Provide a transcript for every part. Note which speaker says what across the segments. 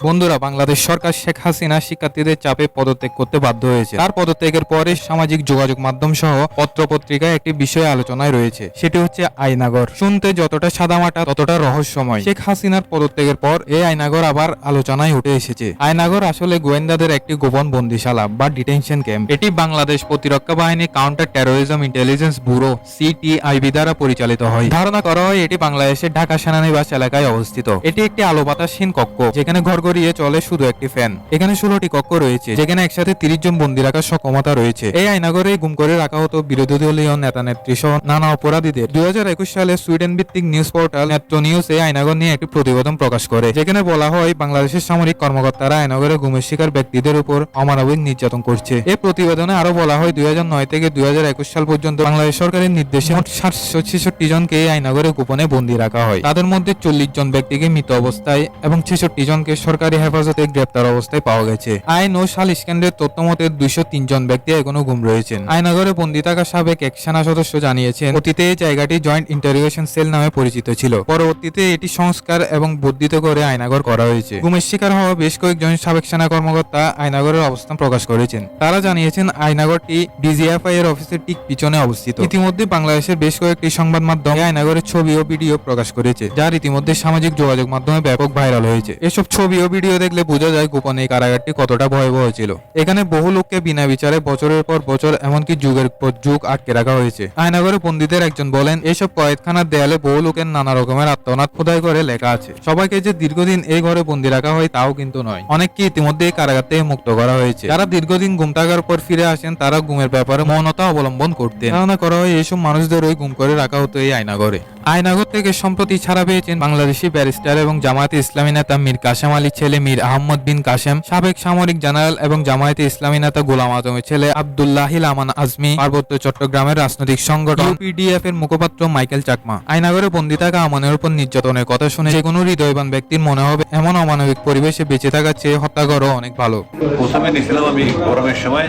Speaker 1: বন্ধুরা, বাংলাদেশ সরকার শেখ হাসিনা শিক্ষার্থীদের চাপে পদত্যাগ করতে বাধ্য হয়েছে। তার পদত্যাগের পরে সামাজিক যোগাযোগ মাধ্যম সহ পত্রপত্রিকায় একটি বিষয় আলোচনায় রয়েছে, সেটি হচ্ছে আয়নাঘর। শুনতে যতটা সাদামাটা ততটা রহস্যময়। শেখ হাসিনার পদত্যাগের পর এই আয়নাঘর আবার আলোচনায় উঠে এসেছে। আয়নাঘর আসলে গোয়েন্দাদের একটি গোপন বন্দিশালা বা ডিটেনশন ক্যাম্প। এটি বাংলাদেশ প্রতিরক্ষা বাহিনী counter terrorism intelligence bureau CTIB দ্বারা পরিচালিত হয়। ধারণা করা হয় এটি বাংলাদেশের ঢাকা সেনানিবাস এলাকায় অবস্থিত। এটি একটি আলো বাতাসহীন কক্ষ, যেখানে ঘর গড়িয়ে চলে শুধু একটি ফ্যান। এখানে 16টি কক্ষ রয়েছে, যেখানে একসাথে 30 জন বন্দী রাখার সক্ষমতা রয়েছে। এই আয়নাঘরে গুম করে রাখা হতো বিরোধী দলীয় নেতা নেত্রী সহ নানা অপরাধীদের। 2021 সালে সুইডেন ভিত্তিক নিউজ পোর্টাল নেত্র নিউজ এই আয়নাঘর নিয়ে একটি প্রতিবেদন প্রকাশ করে, যেখানে বলা হয় বাংলাদেশের সামরিক কর্মকর্তারা আয়নাঘরে গুমের শিকার ব্যক্তিদের উপর অমানবিক নির্যাতন করছে। এই প্রতিবেদনে আরো বলা হয় 2009 থেকে 2021 সাল পর্যন্ত বাংলাদেশ সরকারের নির্দেশে 766 জনকে এই আয়নাঘরে গোপনে বন্দী রাখা হয়। তাদের মধ্যে 40 জন ব্যক্তিকে মৃত অবস্থায় এবং 66 জনকে সরকারি হেফাজতে গ্রেপ্তার অবস্থায় পাওয়া গেছে। আইন ও সালিশ কেন্দ্রের তথ্য মতে 203 জন ব্যক্তি এখনো গুম রয়েছেন। আয়নাঘরে বন্দী থাকা সাবেক এক সেনা সদস্য জানিয়েছেন, অতীতে এই জায়গাটি জয়েন্ট ইন্টারোগেশন সেল নামে পরিচিত ছিল। পরবর্তীতে এটি সংস্কার এবং বর্ধিত করে আয়নাঘর করা হয়েছে। গুমের শিকার হওয়া বেশ কয়েকজন সাবেক সেনা কর্মকর্তা আয়নাঘরের অবস্থান প্রকাশ করেছেন। তারা জানিয়েছেন আয়নাঘরটি ডিজিএফআই এর অফিসের ঠিক পিছনে অবস্থিত। ইতিমধ্যে বাংলাদেশের বেশ কয়েকটি সংবাদ মাধ্যম আয়নাঘরের ছবি ও ভিডিও প্রকাশ করেছে, যার ইতিমধ্যে সামাজিক যোগাযোগ মাধ্যমে ব্যাপক ভাইরাল হয়েছে। এসব ছবি ও ভিডিও দেখলে বোঝা যায় গোপনে এই কারাগারটি কতটা ভয়াবহ ছিল। এখানে বহু লোককে বিনা বিচারে বছরের পর বছর, এমনকি যুগের পর যুগ আটকে রাখা হয়েছে। আয়নাঘরে বন্দীদের একজন বলেন, এইসব কয়েদখানার দেয়ালে বহু লোকের নানা রকমের আত্মনাদ খোদাই করে লেখা আছে। সবাইকে যে দীর্ঘদিন এই ঘরে বন্দী রাখা হয় তাও কিন্তু নয়। অনেককে ইতিমধ্যে এই কারাগার থেকে মুক্ত করা হয়েছে। যারা দীর্ঘদিন গুম থাকার পর ফিরে আসেন, তারা গুমের ব্যাপারে মৌনতা অবলম্বন করতেন। ধারণা করা হয় এইসব মানুষদের ওই গুম করে রাখা হতো এই আয়নাঘরে। আয়নাঘর থেকে সম্প্রতি ছাড়া পেয়েছেন বাংলাদেশি ব্যারিস্টার এবং জামায়াতে ইসলামী নেতা মীর কাসেম আলীর ছেলে মীর আহমদ বিন কাসেম, সাবেক সামরিক জেনারেল এবং জামায়াতে ইসলামী নেতা গোলাম আজমের ছেলে আব্দুল্লাহিল আমান আজমি, পার্বত্য চট্টগ্রামের রাজনৈতিক সংগঠন ইউপিডিএফ এর মুখপাত্র মাইকেল চাকমা। আয়নাঘরে বন্দী থাকা আমানের উপর নির্যাতনের কথা শুনে যে কোনো হৃদয়বান ব্যক্তির মনে হবে এমন অমানবিক পরিবেশে বেঁচে থাকার চেয়ে হত্যা করা অনেক ভালো।
Speaker 2: প্রথমে নিয়েছিলাম আমি গরমের সময়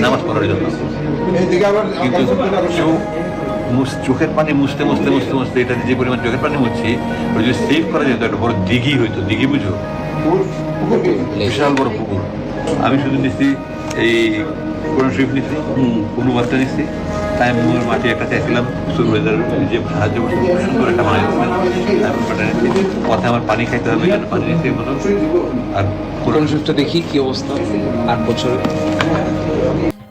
Speaker 2: নামাজ পড়ার জন্য, কিন্তু চোখের পানি মুছতে মুছতে মুছতে মুছতে এটা যে পরিমাণ চোখের পানি মুছছি, ওই যদি সেভ করা যেত একটা বড় দিঘি হইতো। দিঘি বুঝো, বিশাল বড় পুকুর। আমি শুধু নিচ্ছি এই কোরআন শরীফ নিচ্ছি, কোনো বার্তা নিচ্ছি, তাই মোর মাটি একটা চাইছিলাম সুরবাজার যে সাহায্য করতে সুন্দর একটা বানাই দিচ্ছিলাম। পথে আমার পানি খাইতে হবে, পানি নিচ্ছি মতো। আর
Speaker 3: কোরআন শরীফটা দেখি কি অবস্থা 8 বছরে।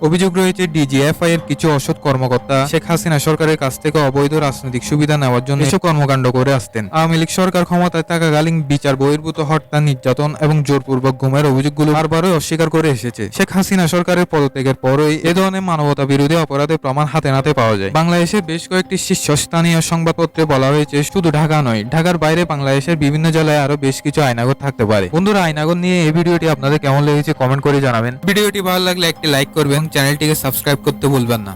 Speaker 1: অভিযোগ রয়েছে ডিজিএফআই এর কিছু অসৎ কর্মকর্তা শেখ হাসিনা সরকারের কাছ থেকে অবৈধ রাজনৈতিক সুবিধা নেওয়ার জন্য এসব কর্মকাণ্ড করে আসতেন। আওয়ামী লীগ সরকার ক্ষমতায় থাকাকালীন বিচার বহির্ভূত হত্যা, নির্যাতন এবং জোরপূর্বক গুমের অভিযোগগুলো বারবারই অস্বীকার করে এসেছে। শেখ হাসিনা সরকারের পদত্যাগের পরই এ ধরনের মানবতা বিরোধী অপরাধের প্রমাণ হাতে নাতে পাওয়া যায়। বাংলাদেশের বেশ কয়েকটি শীর্ষস্থানীয় সংবাদপত্রে বলা হয়েছে শুধু ঢাকা নয়, ঢাকার বাইরে বাংলাদেশের বিভিন্ন জেলায় আরো বেশ কিছু আয়নাঘর থাকতে পারে। বন্ধুরা, আয়নাঘর নিয়ে এই ভিডিওটি আপনাদের কেমন লেগেছে কমেন্ট করে জানাবেন। ভিডিওটি ভালো লাগলে একটি লাইক করবেন, চ্যানেলটিকে সাবস্ক্রাইব করতে ভুলবেন না।